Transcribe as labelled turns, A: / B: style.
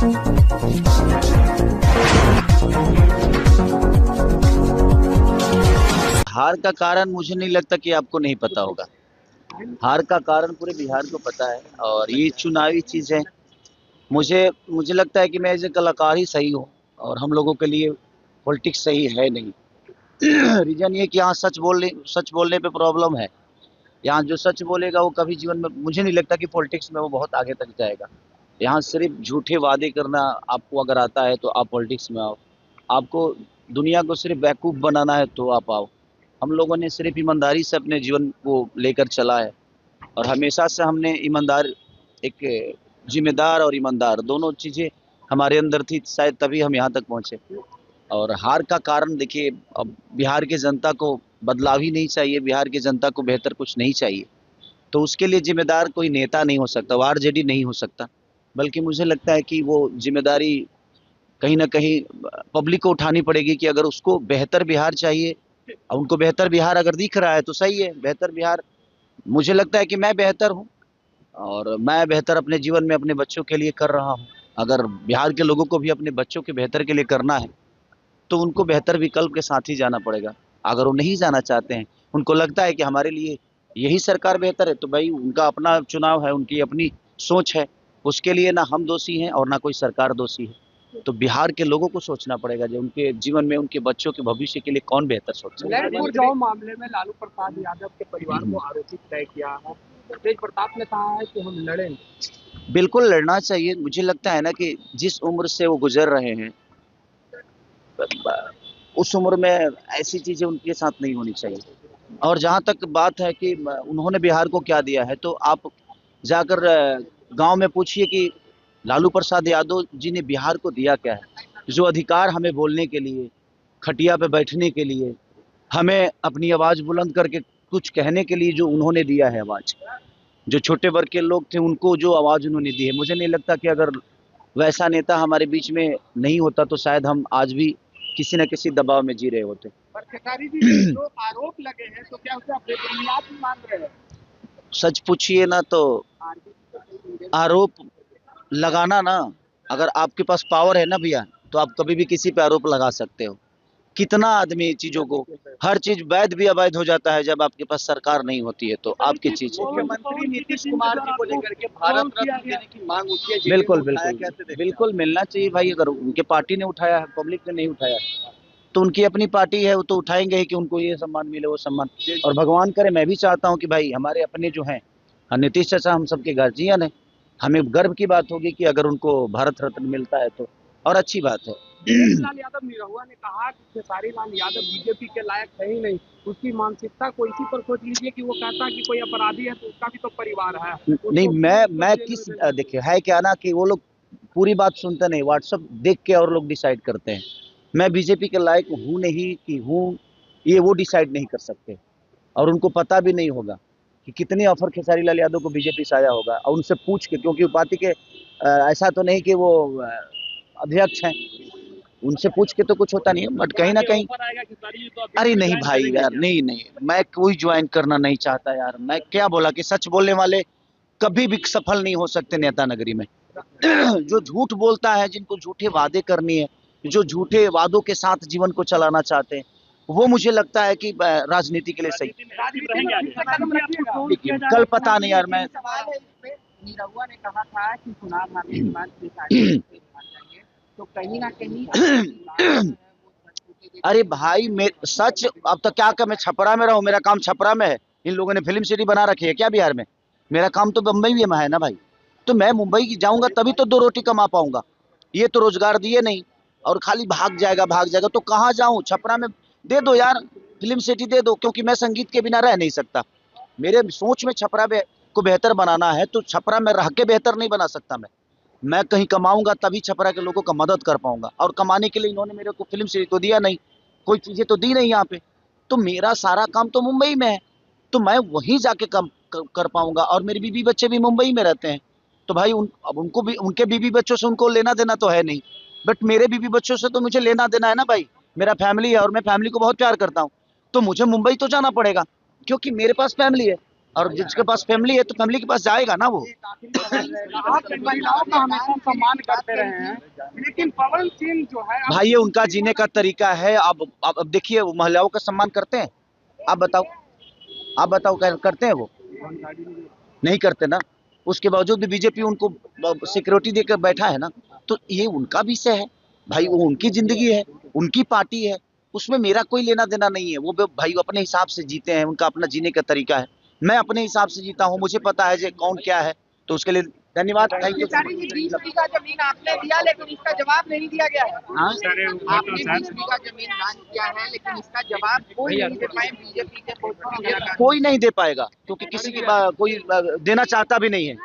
A: हार का कारण मुझे नहीं लगता कि आपको नहीं पता होगा। हार का कारण पूरे बिहार को पता है और ये चुनावी चीज़ है। मुझे मुझे लगता है कि मैं एज़ ए कलाकार ही सही हूँ और हम लोगों के लिए पॉलिटिक्स सही है नहीं। रीज़न ये कि यहाँ सच बोलने पे प्रॉब्लम है। यहाँ जो सच बोलेगा वो कभी जीवन में, मुझे नहीं लगता कि पॉलिटिक्स में वो बहुत आगे तक जाएगा। यहाँ सिर्फ झूठे वादे करना आपको अगर आता है तो आप पॉलिटिक्स में आओ। आपको दुनिया को सिर्फ बेवकूफ़ बनाना है तो आप आओ। हम लोगों ने सिर्फ ईमानदारी से अपने जीवन को लेकर चला है और हमेशा से हमने ईमानदार, एक जिम्मेदार और ईमानदार दोनों चीज़ें हमारे अंदर थी, शायद तभी हम यहाँ तक पहुँचे। और हार का कारण देखिए, अब बिहार की जनता को बदलाव ही नहीं चाहिए, बिहार की जनता को बेहतर कुछ नहीं चाहिए, तो उसके लिए जिम्मेदार कोई नेता नहीं हो सकता, वो आरजेडी नहीं हो सकता। बल्कि मुझे लगता है कि वो जिम्मेदारी कहीं ना कहीं पब्लिक को उठानी पड़ेगी कि अगर उसको बेहतर बिहार चाहिए, उनको बेहतर बिहार अगर दिख रहा है तो सही है। बेहतर बिहार, मुझे लगता है कि मैं बेहतर हूँ और मैं बेहतर अपने जीवन में अपने बच्चों के लिए कर रहा हूँ। अगर बिहार के लोगों को भी अपने बच्चों के बेहतर के लिए करना है तो उनको बेहतर विकल्प के साथ ही जाना पड़ेगा। अगर वो नहीं जाना चाहते हैं, उनको लगता है कि हमारे लिए यही सरकार बेहतर है, तो भाई उनका अपना चुनाव है, उनकी अपनी सोच है। उसके लिए ना हम दोषी हैं और ना कोई सरकार दोषी है। तो बिहार के लोगों को सोचना पड़ेगा जो उनके जीवन में उनके बच्चों के भविष्य के लिए कौन बेहतर सोच सकता है।
B: ललितपुर जाओ मामले में लालू प्रसाद यादव के परिवार को आरोपित तय किया है। तेज प्रताप ने कहा है कि हम लड़ेंगे।
A: बिल्कुल लड़ना चाहिए। मुझे लगता है ना कि जिस उम्र से वो गुजर रहे हैं, उस उम्र में ऐसी चीज़ें उनके साथ नहीं होनी चाहिए। और जहाँ तक बात है कि उन्होंने बिहार को क्या दिया है, तो आप जाकर गांव में पूछिए कि लालू प्रसाद यादव जी ने बिहार को दिया क्या है। जो अधिकार हमें बोलने के लिए, खटिया पे बैठने के लिए, हमें अपनी आवाज़ बुलंद करके कुछ कहने के लिए जो उन्होंने दिया है आवाज़, जो छोटे वर्ग के लोग थे उनको जो आवाज़ उन्होंने दी है, मुझे नहीं लगता कि अगर वैसा नेता हमारे बीच में नहीं होता तो शायद हम आज भी किसी न किसी दबाव में जी रहे होते।
B: पर खेसारी जी जो आरोप लगे हैं तो क्या उसे आप बेबुनियाद भी मान रहे हैं?
A: सच पूछिए ना तो आरोप लगाना ना, अगर आपके पास पावर है ना भैया, तो आप कभी भी किसी पे आरोप लगा सकते हो। कितना आदमी चीजों को, हर चीज वैध भी अवैध हो जाता है जब आपके पास सरकार नहीं होती है, तो आपकी चीज है।
B: मुख्यमंत्री नीतीश कुमार जी को लेकर के भारत रत्न देने की मांग उठी है।
A: बिल्कुल बिल्कुल बिल्कुल मिलना चाहिए भाई। अगर उनके पार्टी ने उठाया है, पब्लिक ने नहीं उठाया, तो उनकी अपनी पार्टी है, वो तो उठाएंगे ही कि उनको ये सम्मान मिले, वो सम्मान। और भगवान करे, मैं भी चाहता हूँ कि भाई हमारे अपने जो हैं नीतीश चाचा हम सबके गार्जियन है, हमें गर्व की बात होगी कि अगर उनको भारत रत्न मिलता है तो, और अच्छी बात है।
B: लाल यादव निरहुआ ने कहा कि खेसारी लाल यादव बीजेपी के लायक है ही नहीं। उसकी मानसिकता को इसी पर सोच लीजिए कि वो कहता है कि कोई अपराधी है तो उसका भी तो परिवार है।
A: नहीं, मैं किस, देखिए है क्या ना कि वो लोग पूरी बात सुनते नहीं, व्हाट्सएप देख के और लोग डिसाइड करते हैं। मैं बीजेपी के लायक हूँ नहीं कि हूँ, ये वो डिसाइड नहीं कर सकते। और उनको पता भी नहीं होगा कि कितने ऑफर खेसारी लाल यादव को बीजेपी से आया होगा। और उनसे पूछ के, क्योंकि वो पार्टी के ऐसा तो नहीं कि वो अध्यक्ष हैं, उनसे पूछ के तो कुछ होता नहीं है। बट कहीं ना कहीं, अरे नहीं भाई यार, नहीं नहीं, मैं कोई ज्वाइन करना नहीं चाहता यार। मैं क्या बोला कि सच बोलने वाले कभी भी सफल नहीं हो सकते नेता नगरी में। जो झूठ बोलता है, जिनको झूठे वादे करनी है, जो झूठे वादों के साथ जीवन को चलाना चाहते हैं, वो मुझे लगता है कि राजनीति के लिए सही। कल पता नहीं यार, मैं
B: निरहुआ ने कहा था कि चुनाव हारने के बाद तो कहीं ना कहीं
A: अरे भाई सच, अब तो क्या कर, मैं छपरा में रहूं, मेरा काम छपरा में है। इन लोगों ने फिल्म सिटी बना रखी है क्या बिहार में? मेरा काम तो बम्बई में है ना भाई। तो मैं मुंबई जाऊंगा तभी तो 2 रोटी कमा पाऊंगा। ये तो रोजगार दिए नहीं और खाली भाग जाएगा, तो कहाँ जाऊं? छपरा में दे दो यार, फिल्म सिटी दे दो, क्योंकि मैं संगीत के बिना रह नहीं सकता। मेरे सोच में छपरा को बेहतर बनाना है, तो छपरा में रह के बेहतर नहीं बना सकता। मैं कहीं कमाऊंगा तभी छपरा के लोगों का मदद कर पाऊंगा। और कमाने के लिए इन्होंने मेरे को फिल्म सिटी तो दिया नहीं, कोई चीजें तो दी नहीं यहाँ पे। तो मेरा सारा काम तो मुंबई में है, तो मैं वहीं जाके काम कर पाऊंगा। और मेरे बीवी बच्चे भी मुंबई में रहते हैं, तो भाई अब उनको भी, उनके बीवी बच्चों से उनको लेना देना तो है नहीं, बट मेरे बीवी बच्चों से तो मुझे लेना देना है ना भाई। मेरा फैमिली है और मैं फैमिली को बहुत प्यार करता हूँ, तो मुझे मुंबई तो जाना पड़ेगा क्योंकि मेरे पास फैमिली है। और जिसके पास फैमिली है तो फैमिली के पास जाएगा ना वो।
B: आप महिलाओं का हमेशा सम्मान करते रहे हैं, लेकिन पवन सिंह जो है
A: भाई ये उनका जीने का तरीका है। अब देखिए वो महिलाओं का सम्मान करते हैं? आप बताओ, आप बताओ करते हैं वो? नहीं करते ना। उसके बावजूद भी बीजेपी उनको सिक्योरिटी देकर बैठा है ना। तो ये उनका विषय है भाई, वो उनकी जिंदगी है, उनकी पार्टी है, उसमें मेरा कोई लेना देना नहीं है। वो भाई अपने हिसाब से जीते हैं, उनका अपना जीने का तरीका है। मैं अपने हिसाब से जीता हूँ, मुझे पता है जे कौन क्या है। तो उसके लिए धन्यवाद, थैंक यू।
C: 20 बीघा जमीन आपने दिया, लेकिन इसका जवाब नहीं दिया गया है।
A: हाँ?
C: आपने 20 बीघा जमीन दान किया है, लेकिन इसका जवाब कोई नहीं दे पाए बीजेपी के
A: कोई नहीं दे पाएगा, क्योंकि किसी की कोई देना चाहता भी नहीं है।